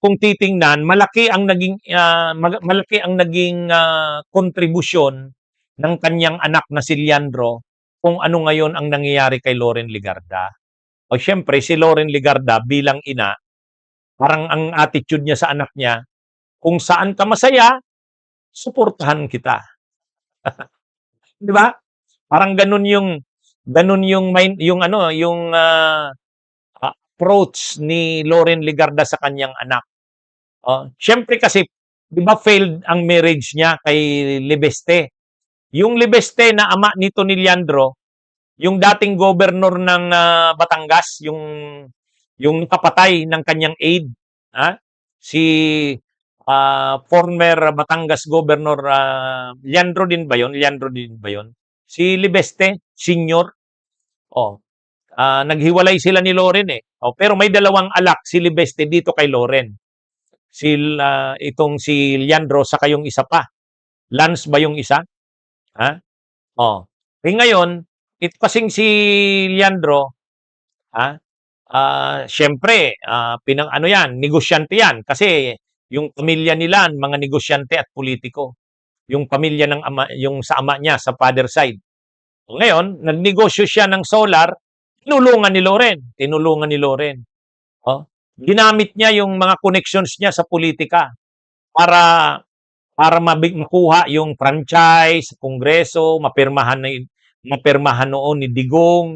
kung titingnan, malaki ang naging kontribusyon ng kanyang anak na si Leandro kung ano ngayon ang nangyayari kay Loren Legarda. O siyempre, si Loren Legarda bilang ina, parang ang attitude niya sa anak niya, kung saan ka masaya, suportahan kita. 'Di ba? Parang ganun yung approach ni Loren Legarda sa kanyang anak. Oh, siyempre kasi 'di ba failed ang marriage niya kay Libeste. Yung Libeste na ama nito ni Leandro, yung dating governor ng Batangas, yung kapatay ng kanyang aide, ha? Si former Batangas Governor Leandro din ba 'yon? Leandro din ba 'yon? Si Libeste Senior. Oh, naghiwalay sila ni Loren eh. Oh, pero may dalawang alak si Libeste dito kay Loren. Itong si Leandro saka yung isa pa. Lance ba yung isa? Ha? Oh. Ngayon, ito kasing si Leandro, ha? Siyempre, ano yan, negosyante yan. Kasi yung pamilya nila, mga negosyante at politiko. Yung pamilya ng ama, yung sa ama niya, sa father side. Ngayon, nagnegosyo siya ng solar, tinulungan ni Loren. Oh. Ginamit niya yung mga connections niya sa politika para makuha yung franchise, kongreso, mapirmahan noon ni Digong.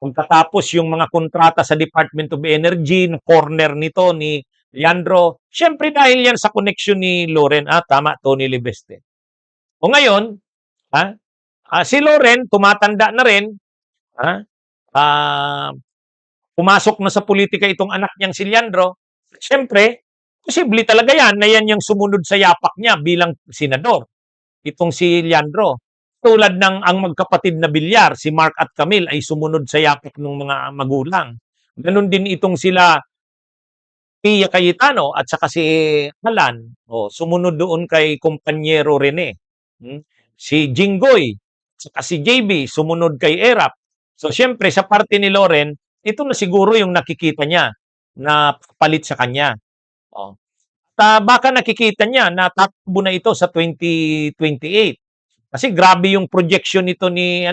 Pagkatapos yung mga kontrata sa Department of Energy, na corner nito ni Leandro, siyempre dahil yan sa connection ni Loren. Tama, Tony Libeste. O ngayon, si Loren, tumatanda na rin, pumasok na sa politika itong anak niyang si Leandro, siyempre, posible talaga yan na yan yung sumunod sa yapak niya bilang senador. Itong si Leandro. Tulad ng ang magkapatid na Villar, si Mark at Camille ay sumunod sa yapak ng mga magulang. Ganon din itong sila Pia Cayetano at saka si Alan. Sumunod doon kay Kompanyero Rene. Si Jinggoy, saka si JB, sumunod kay Erap. So, siyempre, sa parte ni Loren, ito na siguro yung nakikita niya na palit sa kanya. Baka nakikita niya na tatakbo na ito sa 2028. Kasi grabe yung projection nito ni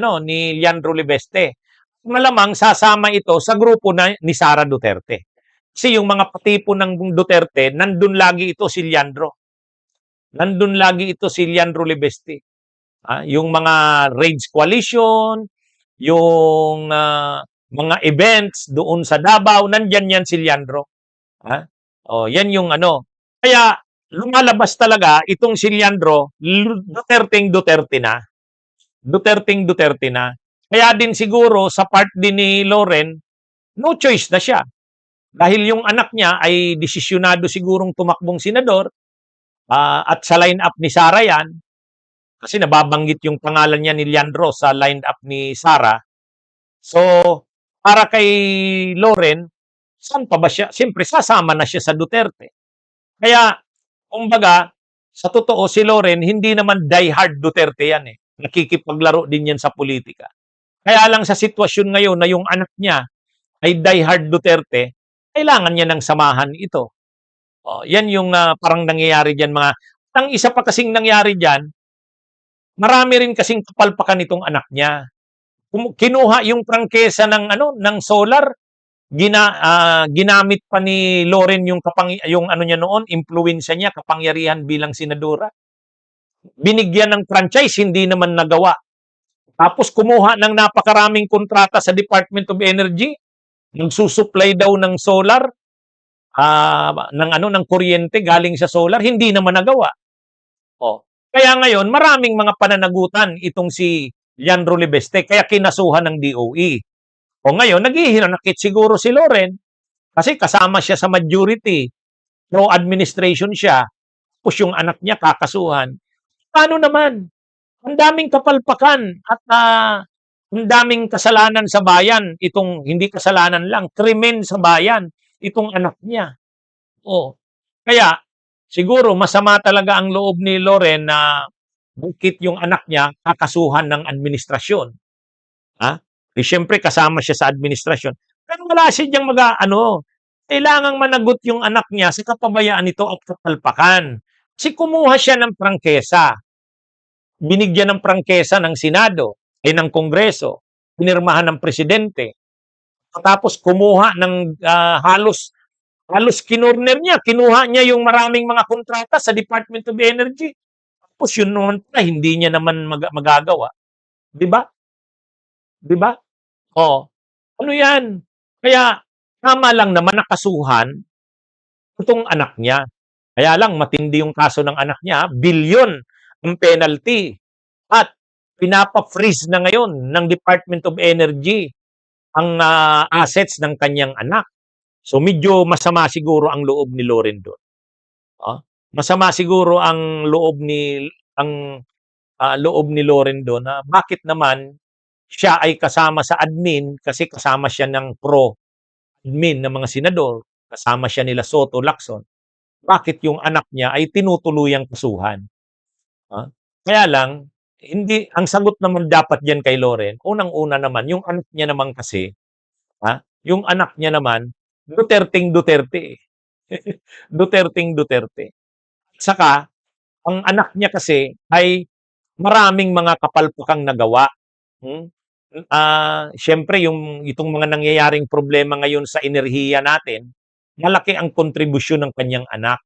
Leandro Libeste. Malamang sasama ito sa grupo ni Sara Duterte. Kasi yung mga patipo ng Duterte, nandun lagi ito si Leandro. Nandun lagi ito si Leandro Libeste. Yung mga raids coalition, yung mga events doon sa Davao, nandyan yan si Leandro. Yan yung ano. Kaya lumalabas talaga itong si Leandro, Duterte na. Duterte na. Kaya din siguro sa part din ni Loren, no choice na siya. Dahil yung anak niya ay desisyonado sigurong tumakbong senador at sa line-up ni Sara yan, kasi nababanggit yung pangalan niya ni Leandro sa line-up ni Sara. So, para kay Loren, saan pa ba siya? Siyempre, sasama na siya sa Duterte. Kaya, kumbaga, sa totoo, si Loren, hindi naman die-hard Duterte yan eh. Nakikipaglaro din yan sa politika. Kaya lang sa sitwasyon ngayon na yung anak niya ay die-hard Duterte, kailangan niya ng samahan ito. Yan yung parang nangyayari dyan. Ang isa pa kasing nangyari dyan, marami rin kasing kapalpakan itong anak niya. Kinuha yung prangkesa ng solar, ginamit pa ni Loren yung ano niya noon, impluwensya niya, kapangyarihan bilang senadora. Binigyan ng franchise, hindi naman nagawa. Tapos kumuha ng napakaraming kontrata sa Department of Energy, nagsusupply daw ng solar, ng kuryente galing sa solar, hindi naman nagawa. Kaya ngayon, maraming mga pananagutan itong si Leandro Libeste, kaya kinasuhan ng DOE. Ngayon, naghihinanakit siguro si Loren kasi kasama siya sa majority. Pro-administration siya. Tapos yung anak niya kakasuhan. Paano naman? Ang daming kapalpakan at ang daming kasalanan sa bayan. Itong hindi kasalanan lang, krimen sa bayan. Itong anak niya. Kaya, siguro masama talaga ang loob ni Loren na bukit yung anak niya kakasuhan ng administrasyon. Siyempre kasama siya sa administrasyon. Pero wala siya diyang kailangang managot yung anak niya sa kapabayaan nito at kapalpakan. Kasi kumuha siya ng prangkesa, binigyan ng prangkesa ng Senado, ay ng Kongreso, pinirmahan ng Presidente, tapos kumuha ng halos kinorner niya, kinuha niya yung maraming mga kontrata sa Department of Energy. Tapos yun naman pala, hindi niya naman magagawa. Di ba? Di ba? Oh, ano yan? Kaya tama lang naman nakasuhan itong anak niya. Kaya lang matindi yung kaso ng anak niya, bilyon ang penalty at pinapa-freeze na ngayon ng Department of Energy ang assets ng kanyang anak. So medyo masama siguro ang loob ni Loren doon. Masama siguro ang loob ni Loren doon na bakit naman siya ay kasama sa admin kasi kasama siya ng pro-admin ng mga senador, kasama siya nila Soto, Lacson. Bakit yung anak niya ay tinutuluyang kasuhan? Kaya lang, hindi, ang sagot naman dapat diyan kay Loren, unang-una naman, yung anak niya naman kasi, yung anak niya naman, Duterteng Duterte. Duterteng Duterte. Saka, ang anak niya kasi ay maraming mga kapalpakang nagawa. Siyempre, itong mga nangyayaring problema ngayon sa enerhiya natin, malaki ang kontribusyon ng kanyang anak.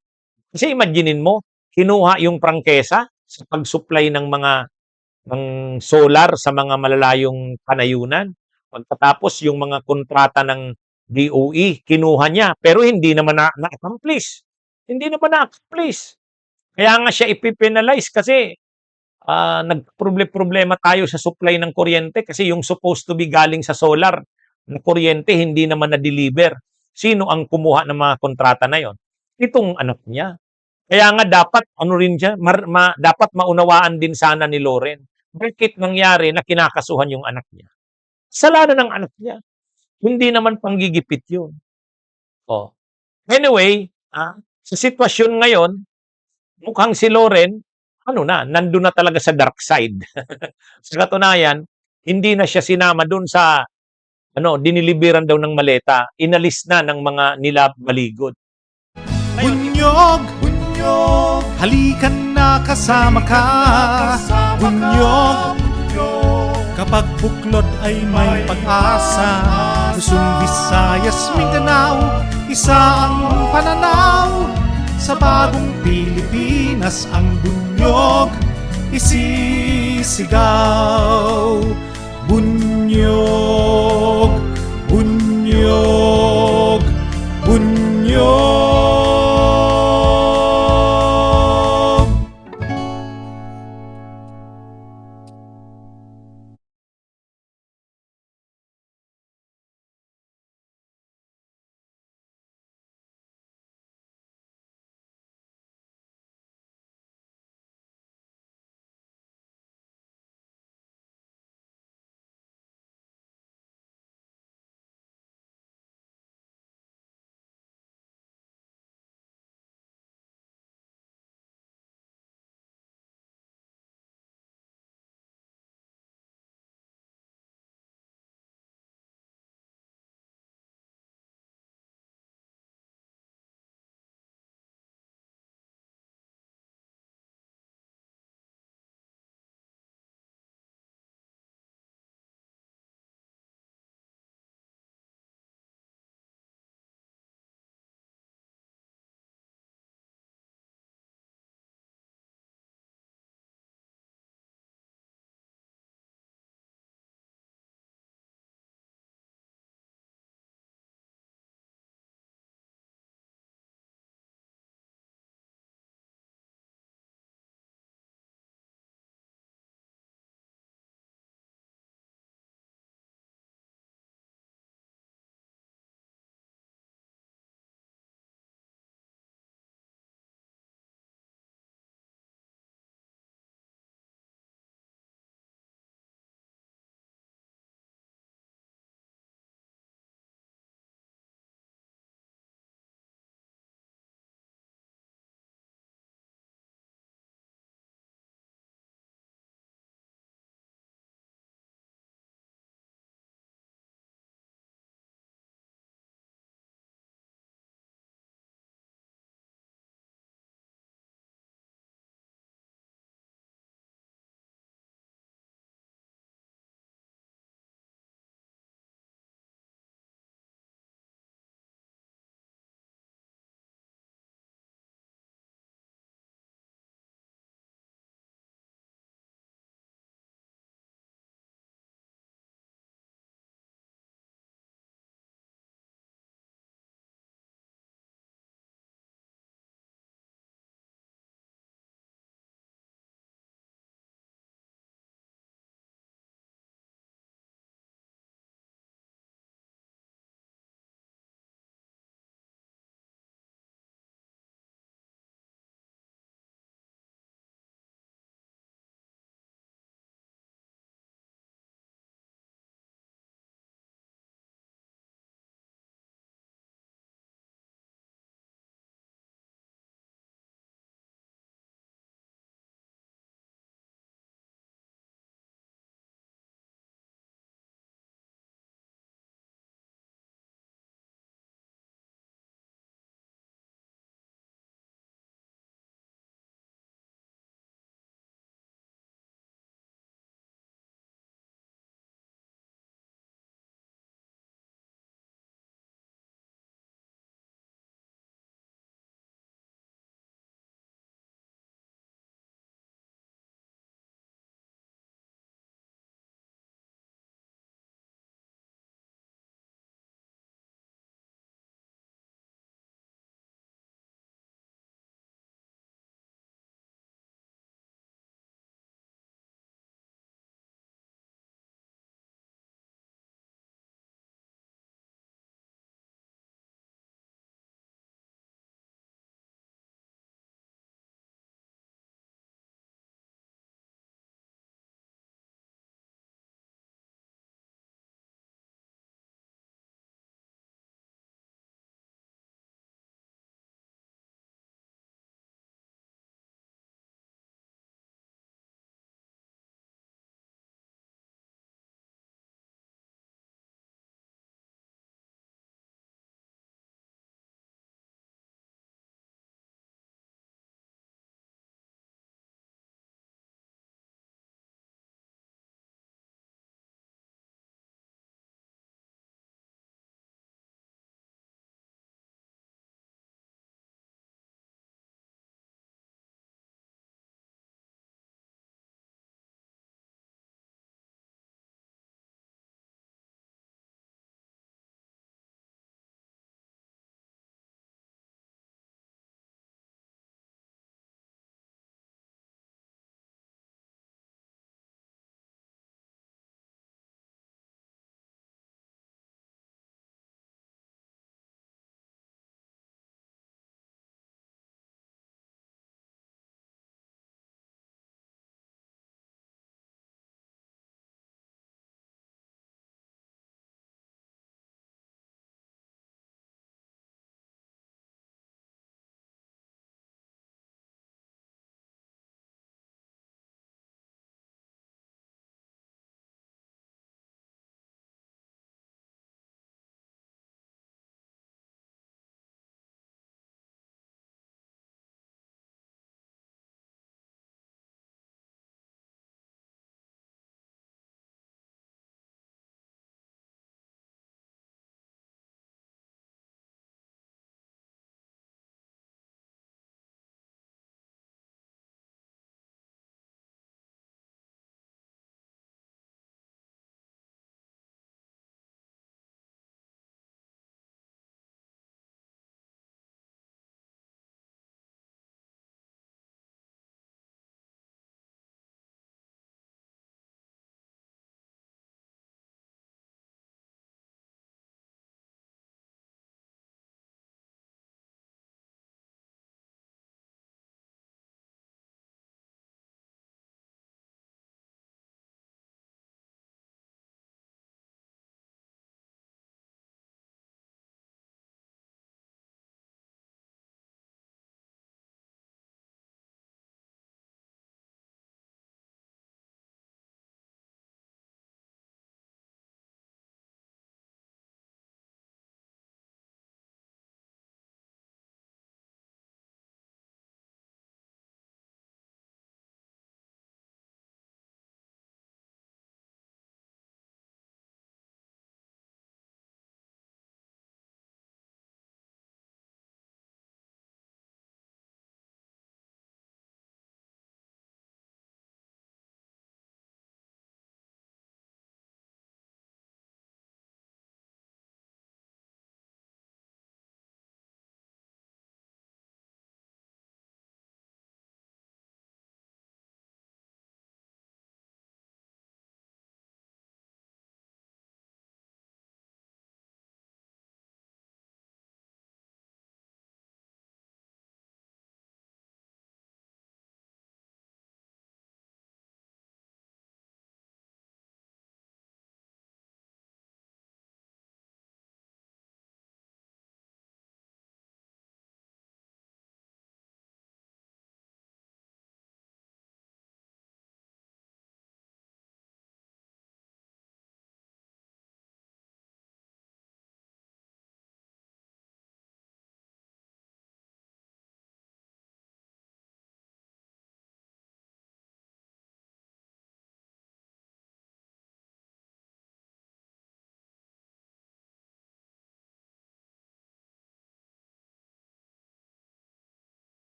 Kasi imaginein mo, kinuha yung prangkesa sa pag-supply ng solar sa mga malalayong kanayunan. Pagkatapos yung mga kontrata ng DOE, kinuha niya. Pero hindi naman na-accomplish. Hindi naman na-accomplish. Kaya nga siya ipipenalize kasi nagproblema tayo sa supply ng kuryente kasi yung supposed to be galing sa solar na kuryente hindi naman na-deliver. Sino ang kumuha ng mga kontrata na yon? Itong anak niya. Kaya nga dapat rin siya, dapat maunawaan din sana ni Loren. Bakit nangyari na kinakasuhan yung anak niya? Kasalanan ng anak niya. Hindi naman panggigipit yun. Anyway, sa sitwasyon ngayon, mukhang si Loren, nandun na talaga sa dark side. Sa katunayan, hindi na siya sinama dun sa, diniliberan daw ng maleta, inalis na ng mga nilabaligod. Bunyog, halikan na kasama ka. Bunyog, kapag buklod ay may pag-asa. Luzon, Visayas, Mindanao, isa ang pananaw. Sa bagong Pilipinas ang bunyog isisigaw. Bunyog.